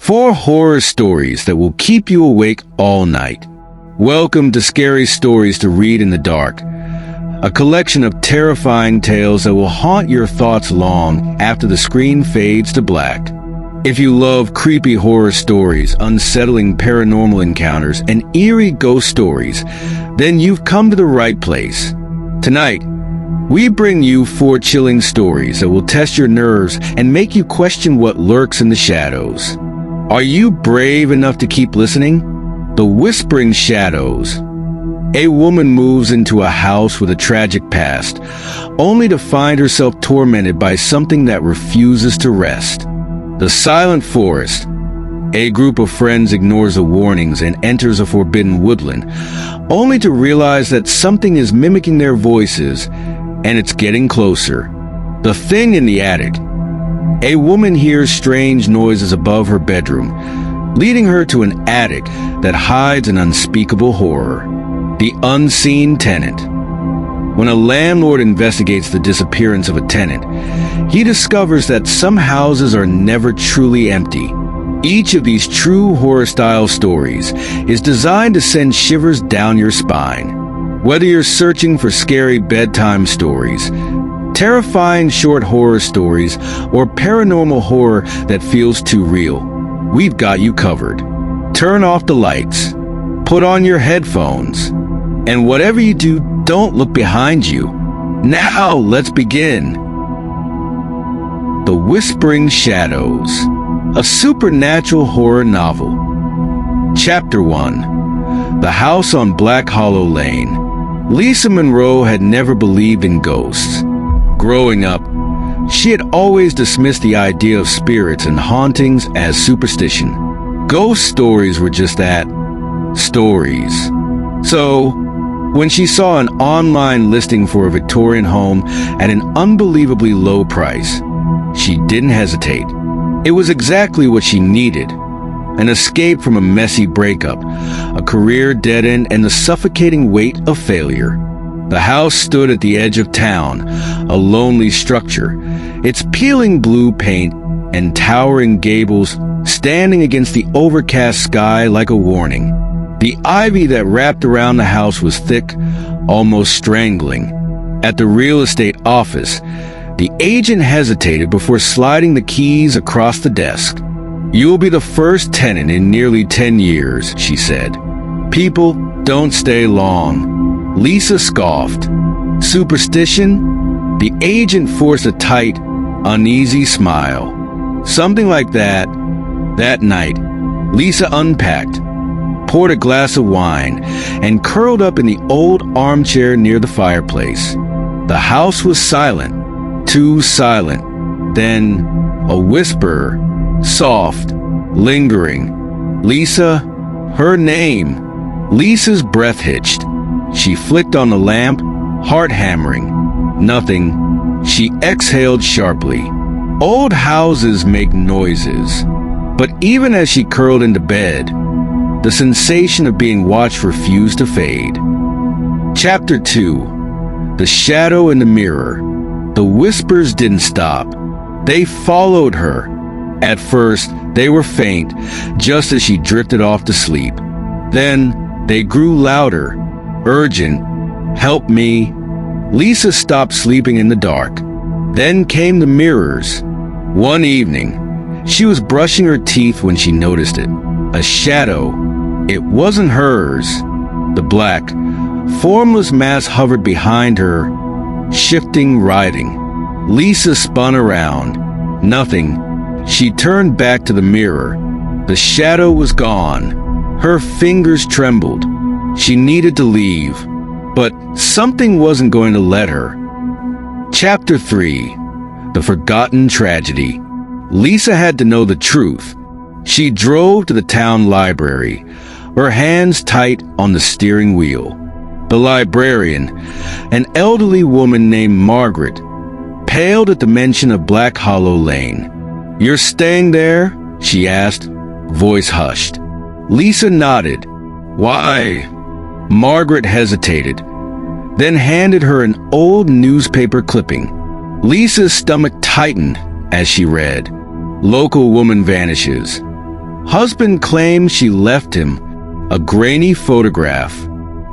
4 horror stories that will keep you awake all night. Welcome to Scary Stories to Read in the Dark, a collection of terrifying tales that will haunt your thoughts long after the screen fades to black. If you love creepy horror stories, unsettling paranormal encounters, and eerie ghost stories, then you've come to the right place. Tonight, we bring you 4 chilling stories that will test your nerves and make you question what lurks in the shadows. Are you brave enough to keep listening? The Whispering Shadows. A woman moves into a house with a tragic past, only to find herself tormented by something that refuses to rest. The Silent Forest.A group of friends ignores the warnings and enters a forbidden woodland, only to realize that something is mimicking their voices, and it's getting closer. The Thing in the Attic. A woman hears strange noises above her bedroom, leading her to an attic that hides an unspeakable horror. The Unseen Tenant. When a landlord investigates the disappearance of a tenant, he discovers that some houses are never truly empty. Each of these true horror-style stories is designed to send shivers down your spine. Whether you're searching for scary bedtime stories, terrifying short horror stories, or paranormal horror that feels too real, we've got you covered. Turn off the lights, put on your headphones, and whatever you do, don't look behind you. Now, let's begin. The Whispering Shadows, a supernatural horror novel. Chapter 1. The House on Black Hollow Lane. Lisa Monroe had never believed in ghosts. Growing up, she had always dismissed the idea of spirits and hauntings as superstition. Ghost stories were just that, stories. So, when she saw an online listing for a Victorian home at an unbelievably low price, she didn't hesitate. It was exactly what she needed. An escape from a messy breakup, a career dead end, and the suffocating weight of failure. The house stood at the edge of town, a lonely structure, its peeling blue paint and towering gables standing against the overcast sky like a warning. The ivy that wrapped around the house was thick, almost strangling. At the real estate office, the agent hesitated before sliding the keys across the desk. "You'll be the first tenant in nearly 10 years, she said. "People don't stay long." Lisa scoffed. "Superstition?" The agent forced a tight, uneasy smile. Something like that. That night, Lisa unpacked, poured a glass of wine, and curled up in the old armchair near the fireplace. The house was silent, too silent. Then, a whisper, soft, lingering. "Lisa," her name. Lisa's breath hitched. She flicked on the lamp, heart hammering. Nothing. She exhaled sharply. Old houses make noises. But even as she curled into bed, the sensation of being watched refused to fade. Chapter 2. The Shadow in the Mirror. The whispers didn't stop. They followed her. At first, they were faint, just as she drifted off to sleep. Then, they grew louder, urgent. "Help me." Lisa stopped sleeping in the dark. Then came the mirrors. One evening, she was brushing her teeth when she noticed it. A shadow. It wasn't hers. The black, formless mass hovered behind her, shifting, writhing. Lisa spun around. Nothing. She turned back to the mirror. The shadow was gone. Her fingers trembled. She needed to leave, but something wasn't going to let her. Chapter 3. The Forgotten Tragedy. Lisa had to know the truth. She drove to the town library, her hands tight on the steering wheel. The librarian, an elderly woman named Margaret, paled at the mention of Black Hollow Lane. "You're staying there?" she asked, voice hushed. Lisa nodded. "Why?" Margaret hesitated, then handed her an old newspaper clipping. Lisa's stomach tightened as she read. "Local woman vanishes. Husband claimed she left him a grainy photograph,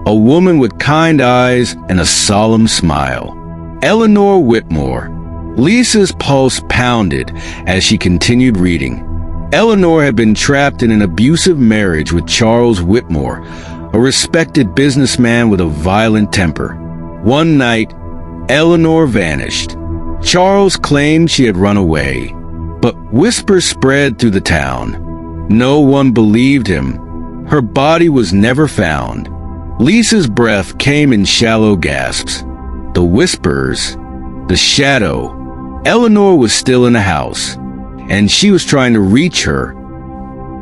a woman with kind eyes and a solemn smile. Eleanor Whitmore. Lisa's pulse pounded as she continued reading. Eleanor had been trapped in an abusive marriage with Charles Whitmore, a respected businessman with a violent temper. One night, Eleanor vanished. Charles claimed she had run away, but whispers spread through the town. No one believed him. Her body was never found. Lisa's breath came in shallow gasps. The whispers, the shadow. Eleanor was still in the house, and she was trying to reach her.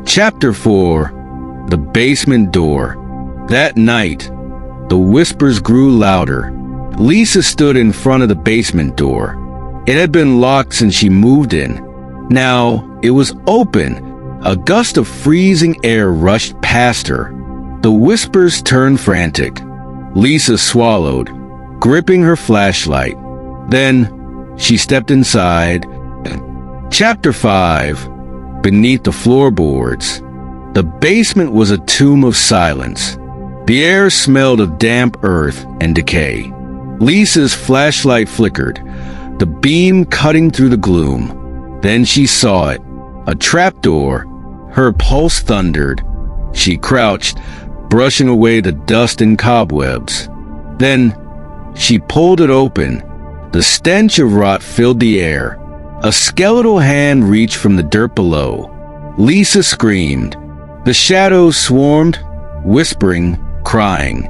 Chapter 4. The Basement Door. That night, the whispers grew louder. Lisa stood in front of the basement door. It had been locked since she moved in. Now, it was open. A gust of freezing air rushed past her. The whispers turned frantic. Lisa swallowed, gripping her flashlight. Then, she stepped inside. Chapter 5. Beneath the floorboards. The basement was a tomb of silence. The air smelled of damp earth and decay. Lisa's flashlight flickered, the beam cutting through the gloom. Then she saw it, a trapdoor. Her pulse thundered. She crouched, brushing away the dust and cobwebs. Then, she pulled it open. The stench of rot filled the air. A skeletal hand reached from the dirt below. Lisa screamed. The shadows swarmed, whispering, crying.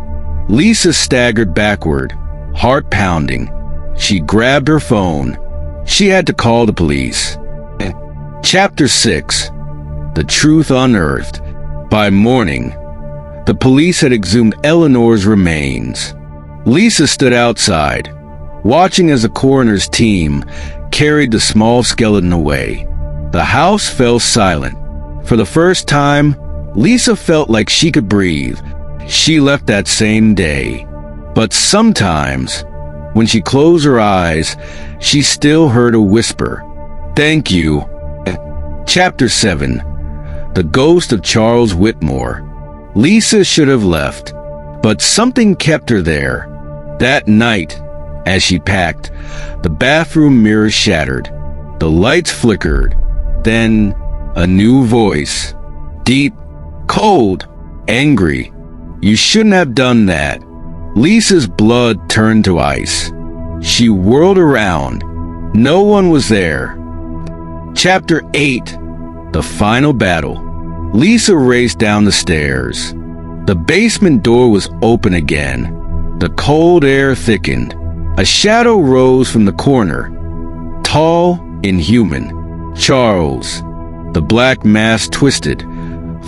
Lisa staggered backward, heart pounding. She grabbed her phone. She had to call the police. Chapter 6. The Truth Unearthed. By morning, the police had exhumed Eleanor's remains. Lisa stood outside, watching as the coroner's team carried the small skeleton away. The house fell silent. For the first time, Lisa felt like she could breathe. She left that same day. But sometimes, when she closed her eyes, she still heard a whisper. Thank you. Chapter 7. The Ghost of Charles Whitmore. Lisa should have left, but something kept her there. That night, as she packed, the bathroom mirror shattered. The lights flickered. Then, a new voice. Deep, cold, angry. You shouldn't have done that. Lisa's blood turned to ice. She whirled around. No one was there. Chapter 8. The Final Battle. Lisa raced down the stairs. The basement door was open again. The cold air thickened. A shadow rose from the corner. Tall, inhuman. Charles. The black mask twisted,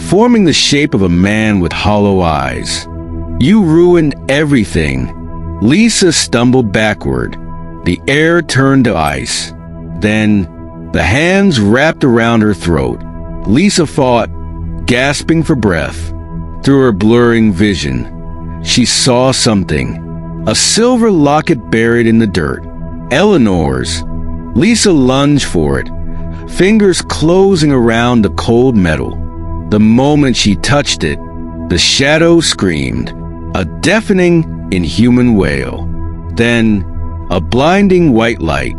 forming the shape of a man with hollow eyes. You ruined everything. Lisa stumbled backward. The air turned to ice. Then, the hands wrapped around her throat. Lisa fought, gasping for breath. Through her blurring vision, she saw something. A silver locket buried in the dirt. Eleanor's. Lisa lunged for it, fingers closing around the cold metal. The moment she touched it, the shadow screamed, a deafening, inhuman wail. Then, a blinding white light.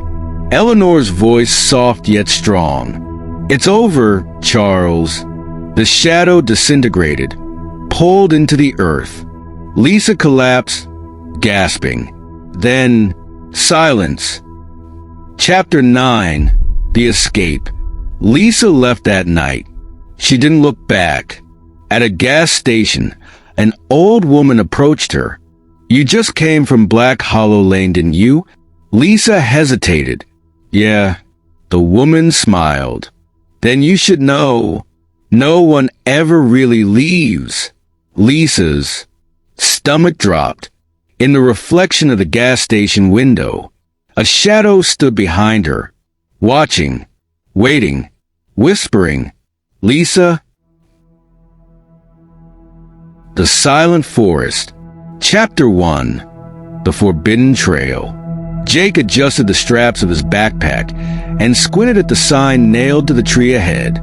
Eleanor's voice soft yet strong. It's over, Charles. The shadow disintegrated, pulled into the earth. Lisa collapsed, gasping. Then, silence. Chapter 9. The Escape. Lisa left that night. She didn't look back. At a gas station, an old woman approached her. You just came from Black Hollow Lane, didn't you? Lisa hesitated. Yeah. The woman smiled. Then you should know. No one ever really leaves. Lisa's stomach dropped. In the reflection of the gas station window, a shadow stood behind her, watching, waiting, whispering, Lisa. The Silent Forest. Chapter 1. The Forbidden Trail. Jake adjusted the straps of his backpack and squinted at the sign nailed to the tree ahead.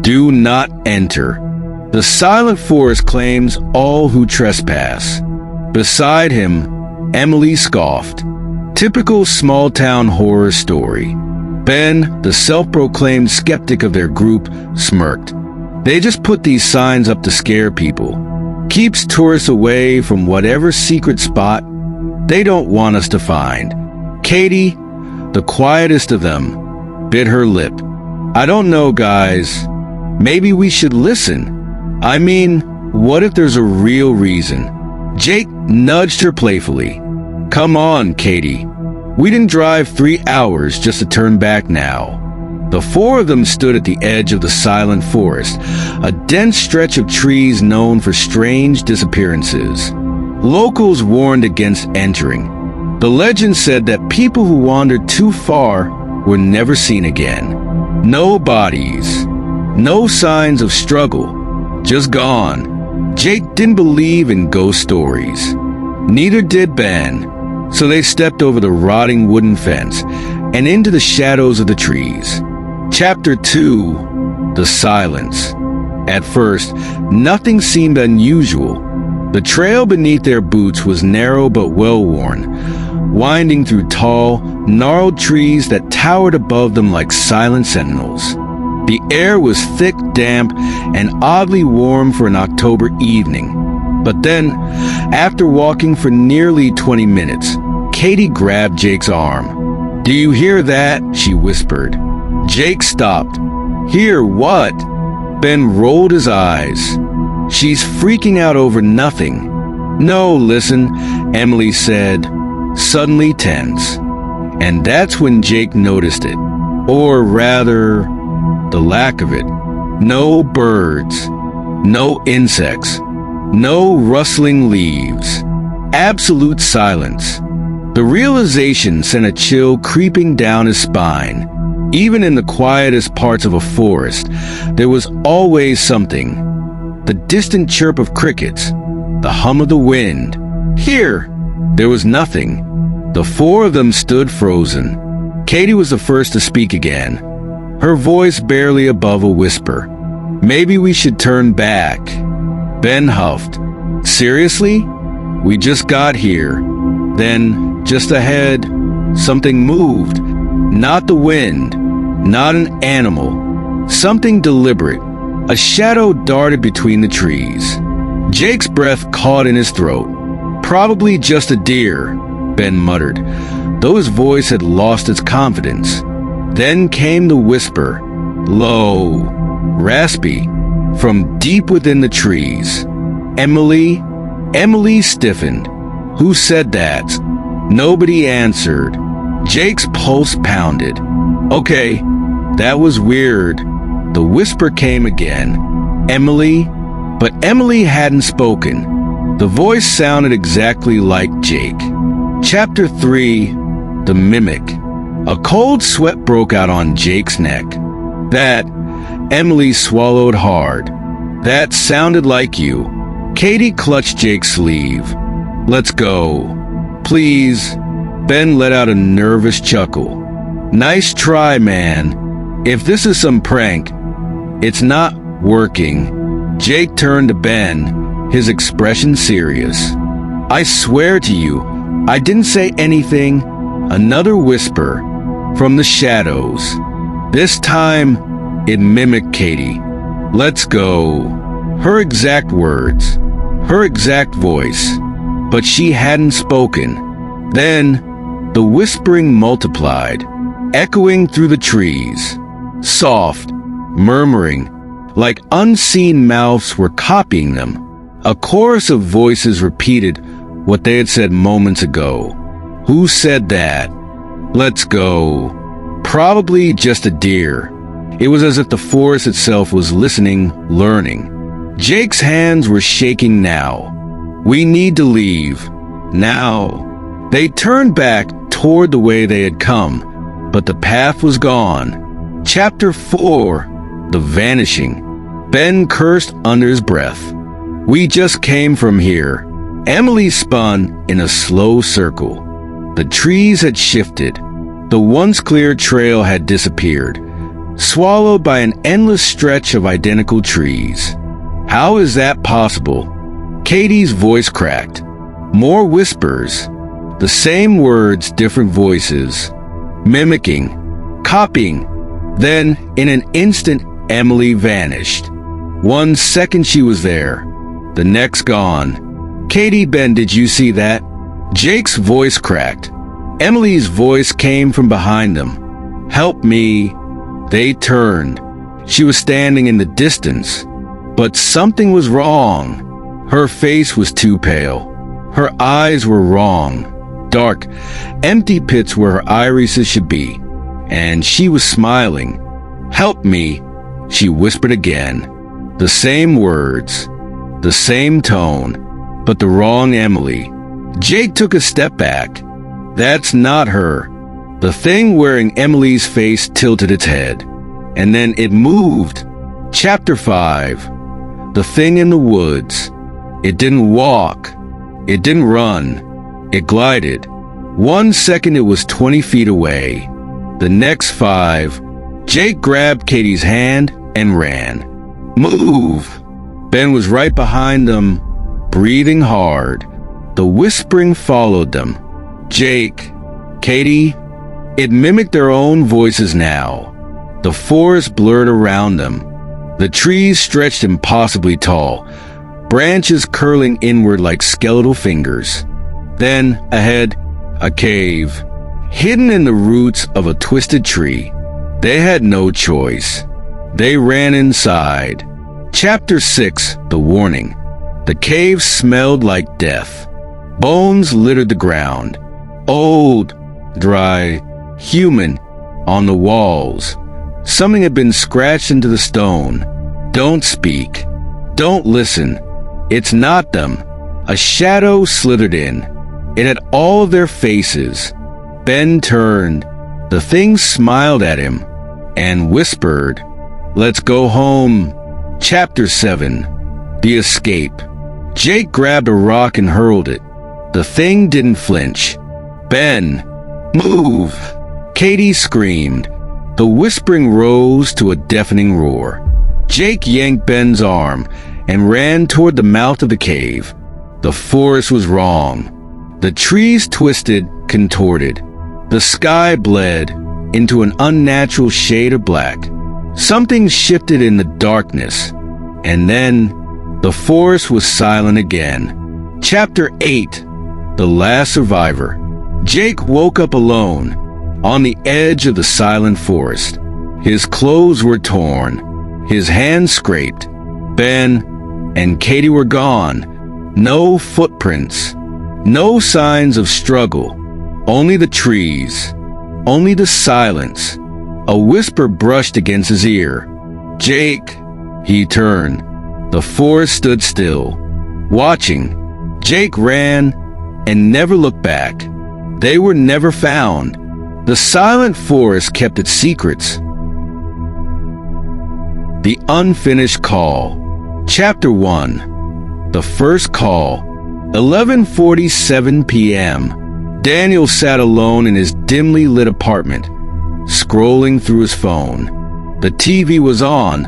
Do not enter. The Silent Forest claims all who trespass. Beside him, Emily scoffed. Typical small-town horror story. Ben, the self-proclaimed skeptic of their group, smirked. They just put these signs up to scare people. Keeps tourists away from whatever secret spot they don't want us to find. Katie, the quietest of them, bit her lip. I don't know, guys. Maybe we should listen. I mean, what if there's a real reason? Jake nudged her playfully. Come on, Katie. We didn't drive 3 hours just to turn back now. The four of them stood at the edge of the Silent Forest, a dense stretch of trees known for strange disappearances. Locals warned against entering. The legend said that people who wandered too far were never seen again. No bodies, no signs of struggle, just gone. Jake didn't believe in ghost stories. Neither did Ben. So they stepped over the rotting wooden fence and into the shadows of the trees. Chapter 2. The Silence. At first, nothing seemed unusual. The trail beneath their boots was narrow but well-worn, winding through tall, gnarled trees that towered above them like silent sentinels. The air was thick, damp, and oddly warm for an October evening. But then, after walking for nearly 20 minutes, Katie grabbed Jake's arm. Do you hear that? She whispered. Jake stopped. Hear what? Ben rolled his eyes. She's freaking out over nothing. No, listen, Emily said, suddenly tense. And that's when Jake noticed it. Or rather, the lack of it. No birds. No insects. No rustling leaves. Absolute silence. The realization sent a chill creeping down his spine. Even in the quietest parts of a forest, there was always something. The distant chirp of crickets, the hum of the wind. Here, there was nothing. The four of them stood frozen. Katie was the first to speak again, her voice barely above a whisper. Maybe we should turn back. Ben huffed. Seriously? We just got here. Then, just ahead, something moved. Not the wind, not an animal. Something deliberate. A shadow darted between the trees. Jake's breath caught in his throat. Probably just a deer, Ben muttered, though his voice had lost its confidence. Then came the whisper, low, raspy, from deep within the trees. Emily? Emily stiffened. Who said that? Nobody answered. Jake's pulse pounded. Okay, that was weird. The whisper came again. Emily? But Emily hadn't spoken. The voice sounded exactly like Jake. Chapter 3. The Mimic. A cold sweat broke out on Jake's neck. That, Emily swallowed hard. That sounded like you. Katie clutched Jake's sleeve. Let's go. Please. Ben let out a nervous chuckle. Nice try, man. If this is some prank, it's not working. Jake turned to Ben, his expression serious. I swear to you, I didn't say anything. Another whisper from the shadows. This time, it mimicked Katie. Let's go. Her exact words. Her exact voice. But she hadn't spoken. Then, the whispering multiplied, echoing through the trees. Soft, murmuring, like unseen mouths were copying them. A chorus of voices repeated what they had said moments ago. Who said that? Let's go. Probably just a deer. It was as if the forest itself was listening, learning. Jake's hands were shaking now. We need to leave. Now. They turned back toward the way they had come, but the path was gone. Chapter 4. The Vanishing. Ben cursed under his breath. We just came from here. Emily spun in a slow circle. The trees had shifted. The once clear trail had disappeared. swallowed by an endless stretch of identical trees. How is that possible? Katie's voice cracked. More whispers. The same words, different voices. Mimicking. Copying. Then, in an instant, Emily vanished. 1 second she was there. The next gone. Katie, Ben, did you see that? Jake's voice cracked. Emily's voice came from behind them. Help me. They turned. She was standing in the distance. But something was wrong. Her face was too pale. Her eyes were wrong. Dark, empty pits where her irises should be. And she was smiling. Help me, she whispered again. The same words, the same tone, but the wrong Emily. Jake took a step back. That's not her. The thing wearing Emily's face tilted its head. And then it moved. Chapter 5. The thing in the woods. It didn't walk. It didn't run. It glided. 1 second it was 20 feet away. The next 5. Jake grabbed Katie's hand and ran. Move! Ben was right behind them, breathing hard. The whispering followed them. Jake, Katie, it mimicked their own voices now. The forest blurred around them. The trees stretched impossibly tall, branches curling inward like skeletal fingers. Then, ahead, a cave, hidden in the roots of a twisted tree. They had no choice. They ran inside. Chapter 6, The Warning. The cave smelled like death. Bones littered the ground. Old, dry, human, on the walls. Something had been scratched into the stone. Don't speak. Don't listen. It's not them. A shadow slithered in. It had all of their faces. Ben turned. The thing smiled at him and whispered, "Let's go home." Chapter 7. The Escape. Jake grabbed a rock and hurled it. The thing didn't flinch. Ben, move! Katie screamed. The whispering rose to a deafening roar. Jake yanked Ben's arm and ran toward the mouth of the cave. The forest was wrong. The trees twisted, contorted. The sky bled into an unnatural shade of black. Something shifted in the darkness, and then the forest was silent again. Chapter 8. The Last Survivor. Jake woke up alone, on the edge of the silent forest. His clothes were torn, his hands scraped. Ben and Katie were gone. No footprints, no signs of struggle. Only the trees, only the silence. A whisper brushed against his ear. Jake! He turned. The forest stood still, watching. Jake ran and never looked back. They were never found. The silent forest kept its secrets. The Unfinished Call. Chapter 1. The First Call. 11:47 p.m. Daniel sat alone in his dimly lit apartment, scrolling through his phone. The TV was on,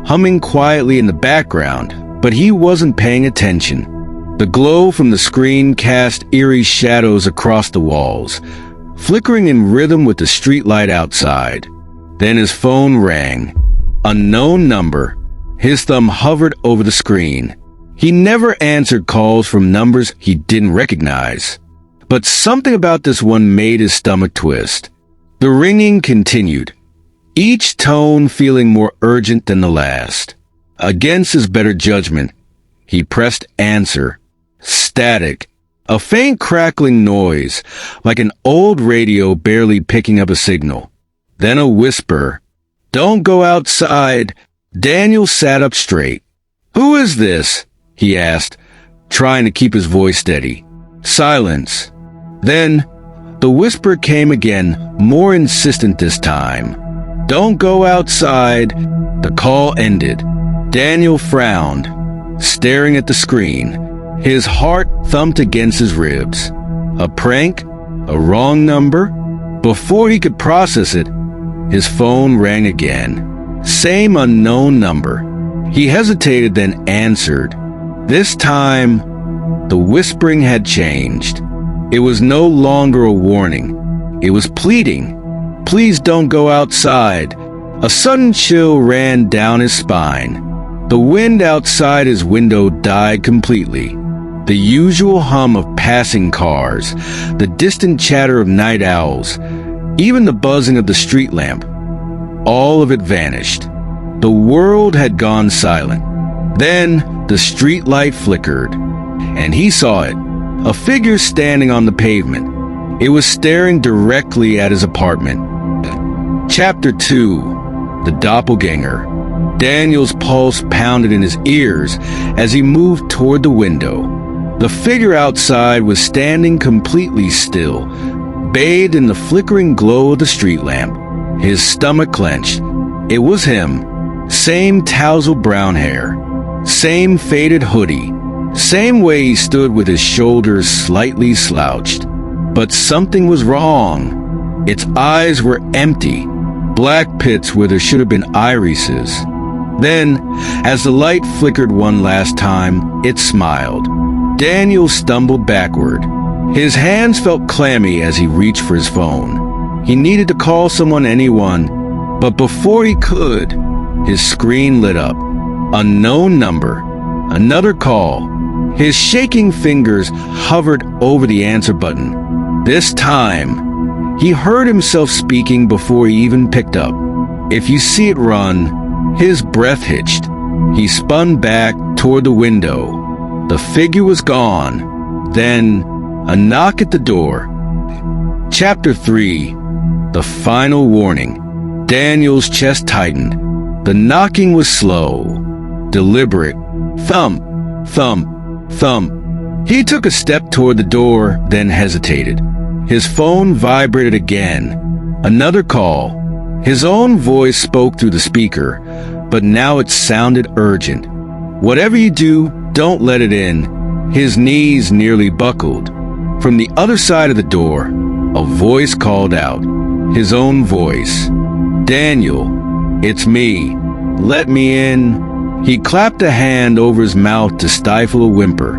humming quietly in the background, but he wasn't paying attention. The glow from the screen cast eerie shadows across the walls, flickering in rhythm with the streetlight outside. Then his phone rang. Unknown number. His thumb hovered over the screen. He never answered calls from numbers he didn't recognize. But something about this one made his stomach twist. The ringing continued, each tone feeling more urgent than the last. Against his better judgment, he pressed answer. Static. A faint crackling noise, like an old radio barely picking up a signal. Then a whisper. Don't go outside. Daniel sat up straight. Who is this? He asked, trying to keep his voice steady. Silence. Then, the whisper came again, more insistent this time. Don't go outside. The call ended. Daniel frowned, staring at the screen. His heart thumped against his ribs. A prank? A wrong number? Before he could process it, His phone rang again. Same unknown number. He hesitated, then answered. This time, the whispering had changed. It was no longer a warning. It was pleading. Please don't go outside. A sudden chill ran down his spine. The wind outside his window died completely. The usual hum of passing cars, the distant chatter of night owls, even the buzzing of the street lamp, all of it vanished. The world had gone silent. Then the street light flickered, and he saw it, a figure standing on the pavement. It was staring directly at his apartment. Chapter 2. The Doppelganger. Daniel's pulse pounded in his ears as he moved toward the window. The figure outside was standing completely still, bathed in the flickering glow of the street lamp. His stomach clenched. It was him. Same tousled brown hair. Same faded hoodie. Same way he stood with his shoulders slightly slouched. But something was wrong. Its eyes were empty. Black pits where there should have been irises. Then, as the light flickered one last time, it smiled. Daniel stumbled backward. His hands felt clammy as he reached for his phone. He needed to call anyone, but before he could, his screen lit up. Unknown number. Another call. His shaking fingers hovered over the answer button. This time, he heard himself speaking before he even picked up. If you see it, run. His breath hitched. He spun back toward the window. The figure was gone. Then, a knock at the door. Chapter 3. The Final Warning. Daniel's chest tightened. The knocking was slow, deliberate. Thump, thump, thump. He took a step toward the door, then hesitated. His phone vibrated again. Another call. His own voice spoke through the speaker, but now it sounded urgent. Whatever you do, don't let it in. His knees nearly buckled. From the other side of the door, a voice called out. His own voice. Daniel, it's me. Let me in. He clapped a hand over his mouth to stifle a whimper.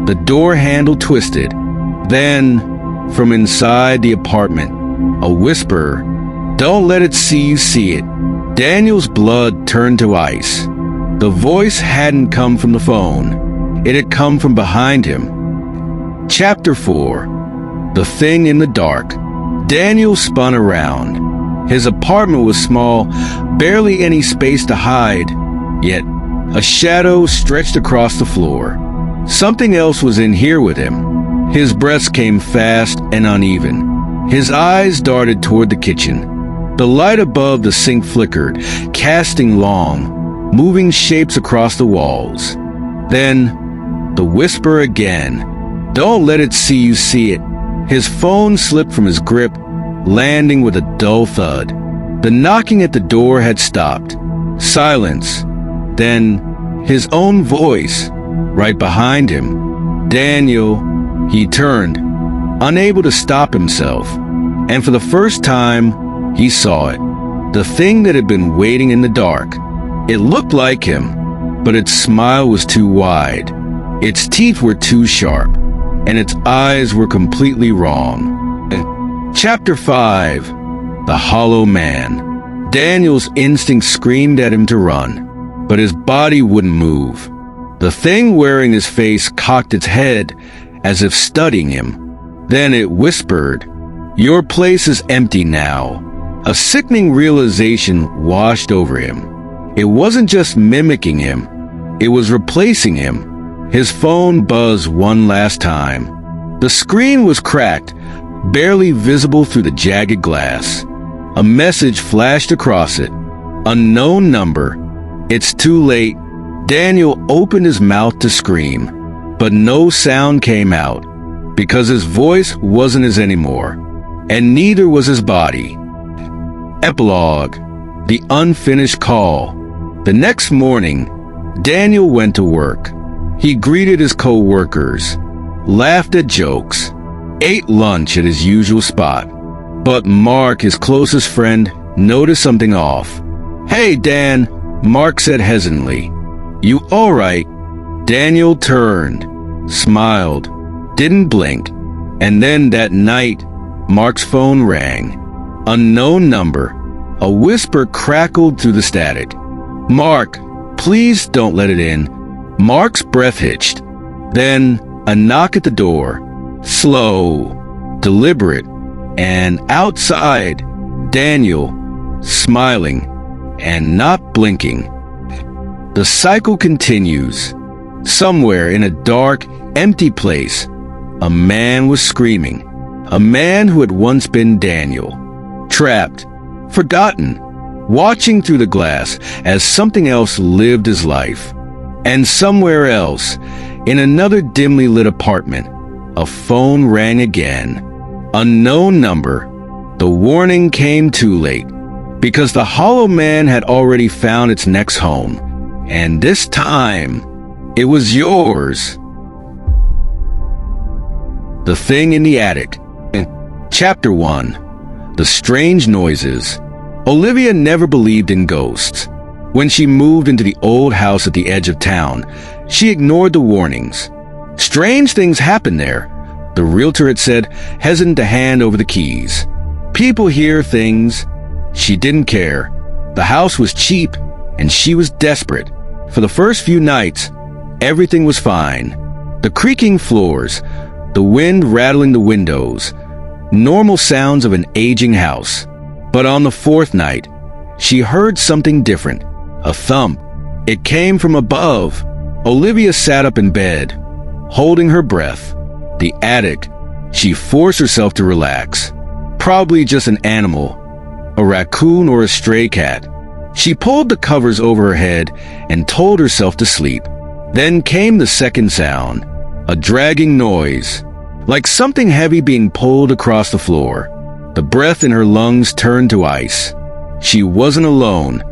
The door handle twisted. Then, from inside the apartment, a whisper. Don't let it see you see it. Daniel's blood turned to ice. The voice hadn't come from the phone. It had come from behind him. Chapter 4. The Thing in the Dark. Daniel spun around. His apartment was small, barely any space to hide, yet a shadow stretched across the floor. Something else was in here with him. His breaths came fast and uneven. His eyes darted toward the kitchen. The light above the sink flickered, casting long, moving shapes across the walls. Then, the whisper again. Don't let it see you see it. His phone slipped from his grip, landing with a dull thud. The knocking at the door had stopped. Silence. Then, his own voice, right behind him. Daniel. He turned, unable to stop himself. And for the first time, he saw it. The thing that had been waiting in the dark. It looked like him, but its smile was too wide. Its teeth were too sharp, and its eyes were completely wrong. Chapter 5. The Hollow Man. Daniel's instinct screamed at him to run, but his body wouldn't move. The thing wearing his face cocked its head, as if studying him. Then it whispered, "Your place is empty now." A sickening realization washed over him. It wasn't just mimicking him, it was replacing him. His phone buzzed one last time. The screen was cracked, barely visible through the jagged glass. A message flashed across it. Unknown number. It's too late. Daniel opened his mouth to scream, but no sound came out, because his voice wasn't his anymore, and neither was his body. Epilogue. The Unfinished Call. The next morning, Daniel went to work. He greeted his co-workers, laughed at jokes, ate lunch at his usual spot. But Mark, his closest friend, noticed something off. "Hey, Dan," Mark said hesitantly. "You all right?" Daniel turned, smiled, didn't blink, and then that night, Mark's phone rang. Unknown number. A whisper crackled through the static. "Mark, please don't let it in." Mark's breath hitched. Then a knock at the door. Slow, deliberate, and outside, Daniel, smiling and not blinking. The cycle continues. Somewhere in a dark, empty place, a man was screaming. A man who had once been Daniel. Trapped, forgotten, watching through the glass as something else lived his life. And somewhere else, in another dimly lit apartment, a phone rang again. Unknown number. The warning came too late, because the hollow man had already found its next home. And this time, it was yours. The Thing in the Attic. Chapter 1. The Strange Noises. Olivia never believed in ghosts. When she moved into the old house at the edge of town, she ignored the warnings. Strange things happened there, the realtor had said, hesitant to hand over the keys. People hear things. She didn't care. The house was cheap, and she was desperate. For the first few nights, everything was fine. The creaking floors, the wind rattling the windows, normal sounds of an aging house. But on the fourth night, she heard something different. A thump. It came from above. Olivia sat up in bed, holding her breath. The attic. She forced herself to relax. Probably just an animal, a raccoon or a stray cat. She pulled the covers over her head and told herself to sleep. Then came the second sound, a dragging noise, like something heavy being pulled across the floor. The breath in her lungs turned to ice. She wasn't alone.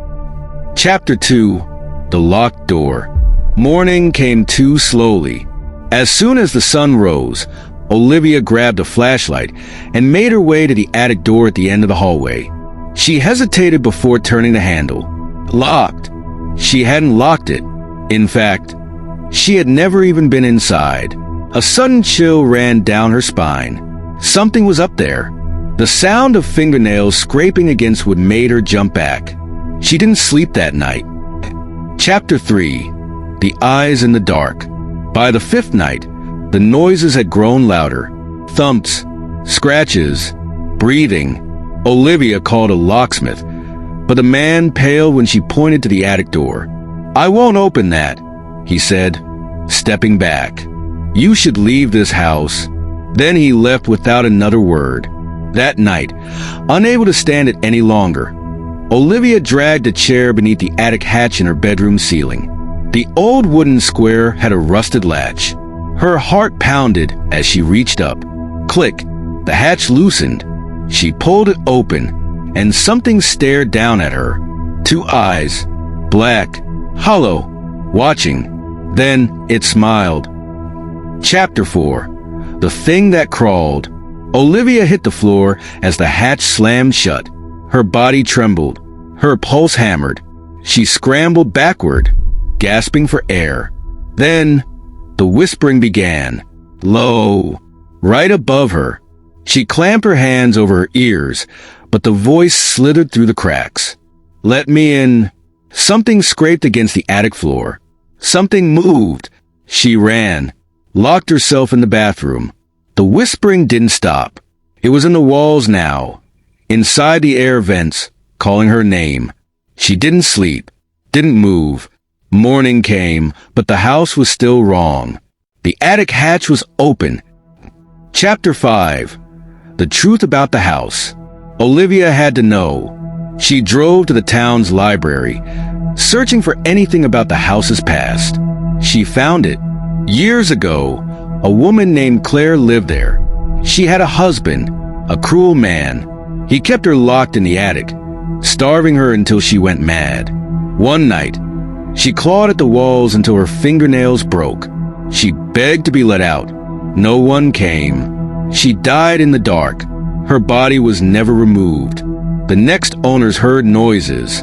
Chapter 2. The Locked Door. Morning came too slowly. As soon as the sun rose, Olivia grabbed a flashlight and made her way to the attic door at the end of the hallway. She hesitated before turning the handle. Locked. She hadn't locked it. In fact, she had never even been inside. A sudden chill ran down her spine. Something was up there. The sound of fingernails scraping against wood made her jump back. She didn't sleep that night. Chapter 3. The Eyes in the Dark. By the fifth night, the noises had grown louder. Thumps, scratches, breathing. Olivia called a locksmith, but the man paled when she pointed to the attic door. "I won't open that," he said, stepping back. "You should leave this house." Then he left without another word. That night, unable to stand it any longer, Olivia dragged a chair beneath the attic hatch in her bedroom ceiling. The old wooden square had a rusted latch. Her heart pounded as she reached up. Click! The hatch loosened. She pulled it open, and something stared down at her. Two eyes, black, hollow, watching. Then it smiled. Chapter 4. The Thing That Crawled. Olivia hit the floor as the hatch slammed shut. Her body trembled. Her pulse hammered. She scrambled backward, gasping for air. Then, the whispering began. Low, right above her. She clamped her hands over her ears, but the voice slithered through the cracks. "Let me in." Something scraped against the attic floor. Something moved. She ran, locked herself in the bathroom. The whispering didn't stop. It was in the walls now, inside the air vents, calling her name. She didn't sleep, didn't move. Morning came, but the house was still wrong. The attic hatch was open. Chapter 5. The Truth About the House. Olivia had to know. She drove to the town's library, searching for anything about the house's past. She found it. Years ago, a woman named Claire lived there. She had a husband, a cruel man. He kept her locked in the attic, starving her until she went mad. One night, she clawed at the walls until her fingernails broke. She begged to be let out. No one came. She died in the dark. Her body was never removed. The next owners heard noises,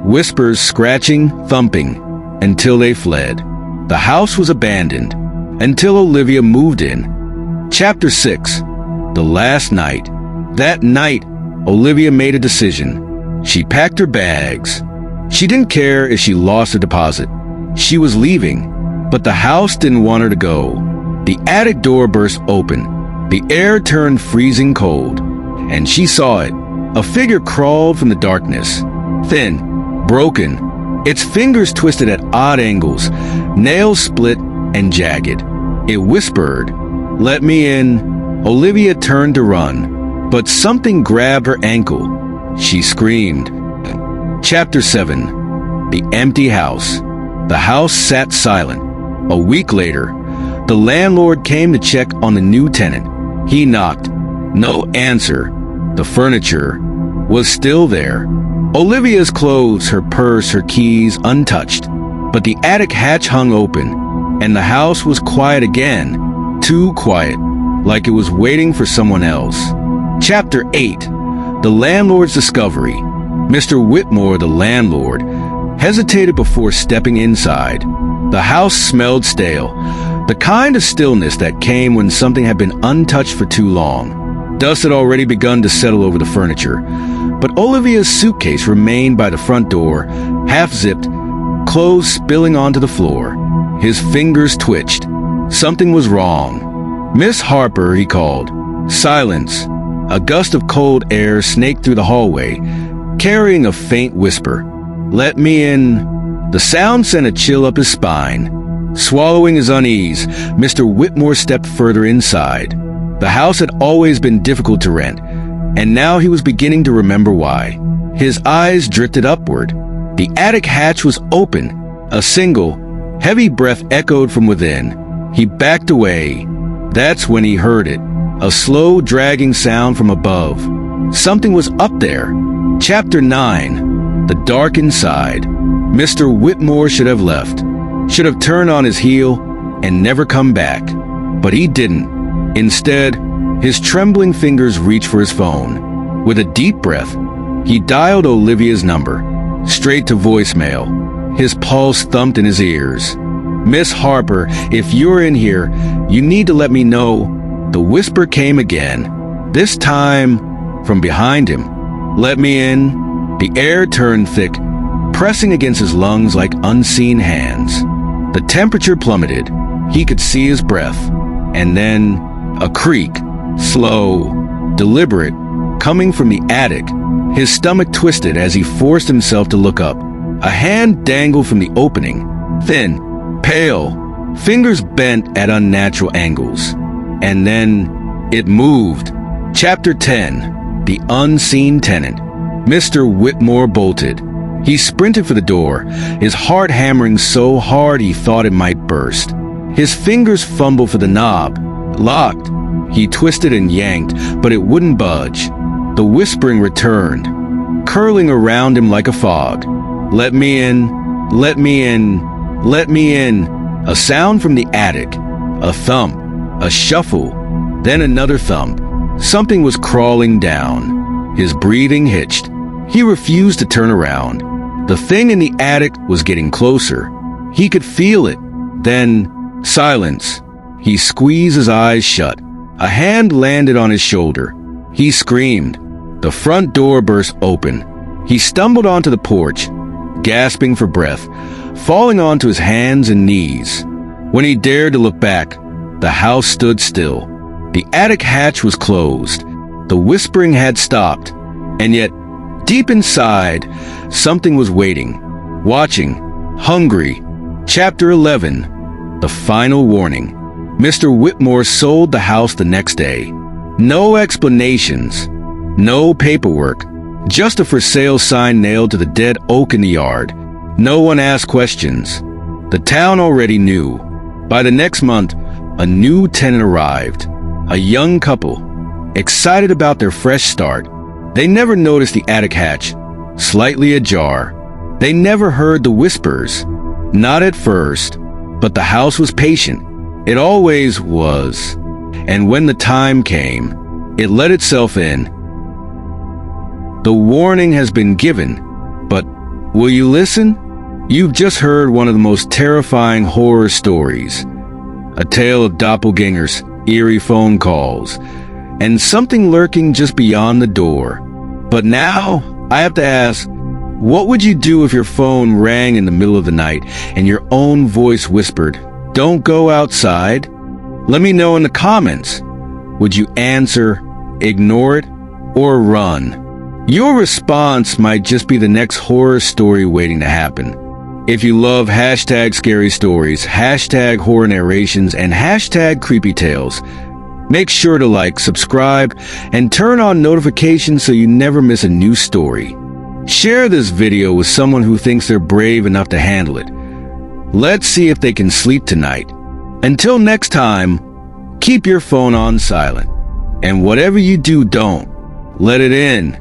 whispers, scratching, thumping, until they fled. The house was abandoned until Olivia moved in. Chapter 6. The Last Night. That night, Olivia made a decision. She packed her bags. She didn't care if she lost her deposit. She was leaving, but the house didn't want her to go. The attic door burst open. The air turned freezing cold, and she saw it. A figure crawled from the darkness, thin, broken, its fingers twisted at odd angles, nails split and jagged. It whispered, "Let me in." Olivia turned to run, but something grabbed her ankle. She screamed. Chapter 7. The Empty House. The house sat silent. A week later, the landlord came to check on the new tenant. He knocked. No answer. The furniture was still there. Olivia's clothes, her purse, her keys untouched. But the attic hatch hung open, and the house was quiet again. Too quiet, like it was waiting for someone else. Chapter 8. The Landlord's Discovery. Mr. Whitmore, the landlord, hesitated before stepping inside. The house smelled stale, the kind of stillness that came when something had been untouched for too long. Dust had already begun to settle over the furniture, but Olivia's suitcase remained by the front door, half-zipped, clothes spilling onto the floor. His fingers twitched. Something was wrong. "Miss Harper," he called. Silence. A gust of cold air snaked through the hallway, carrying a faint whisper. "Let me in." The sound sent a chill up his spine. Swallowing his unease, Mr. Whitmore stepped further inside. The house had always been difficult to rent, and now he was beginning to remember why. His eyes drifted upward. The attic hatch was open. A single, heavy breath echoed from within. He backed away. That's when he heard it. A slow, dragging sound from above. Something was up there. Chapter 9. The Dark Inside. Mr. Whitmore should have left. Should have turned on his heel and never come back. But he didn't. Instead, his trembling fingers reached for his phone. With a deep breath, he dialed Olivia's number, straight to voicemail. His pulse thumped in his ears. "Miss Harper, if you're in here, you need to let me know." The whisper came again, this time from behind him. "Let me in." The air turned thick, pressing against his lungs like unseen hands. The temperature plummeted. He could see his breath. And then a creak, slow, deliberate, coming from the attic. His stomach twisted as he forced himself to look up. A hand dangled from the opening, thin, pale, fingers bent at unnatural angles. And then it moved. Chapter 10. The Unseen Tenant. Mr. Whitmore bolted. He sprinted for the door, his heart hammering so hard he thought it might burst. His fingers fumbled for the knob. Locked. He twisted and yanked, but it wouldn't budge. The whispering returned, curling around him like a fog. "Let me in. Let me in. Let me in." A sound from the attic. A thump. A shuffle. Then another thump. Something was crawling down. His breathing hitched. He refused to turn around. The thing in the attic was getting closer. He could feel it. Then, silence. He squeezed his eyes shut. A hand landed on his shoulder. He screamed. The front door burst open. He stumbled onto the porch, gasping for breath, falling onto his hands and knees. When he dared to look back, the house stood still. The attic hatch was closed. The whispering had stopped. And yet, deep inside, something was waiting, watching, hungry. Chapter 11. The Final Warning. Mr. Whitmore sold the house the next day. No explanations, no paperwork, just a for sale sign nailed to the dead oak in the yard. No one asked questions. The town already knew. By the next month, a new tenant arrived. A young couple, excited about their fresh start. They never noticed the attic hatch, slightly ajar. They never heard the whispers. Not at first, but the house was patient. It always was. And when the time came, it let itself in. The warning has been given, but will you listen? You've just heard one of the most terrifying horror stories. A tale of doppelgangers, eerie phone calls, and something lurking just beyond the door. But now, I have to ask, what would you do if your phone rang in the middle of the night and your own voice whispered, "Don't go outside"? Let me know in the comments. Would you answer, ignore it, or run? Your response might just be the next horror story waiting to happen. If you love #scary stories, #horror narrations, and #creepy tales, make sure to like, subscribe, and turn on notifications so you never miss a new story. Share this video with someone who thinks they're brave enough to handle it. Let's see if they can sleep tonight. Until next time, keep your phone on silent. And whatever you do, don't let it in.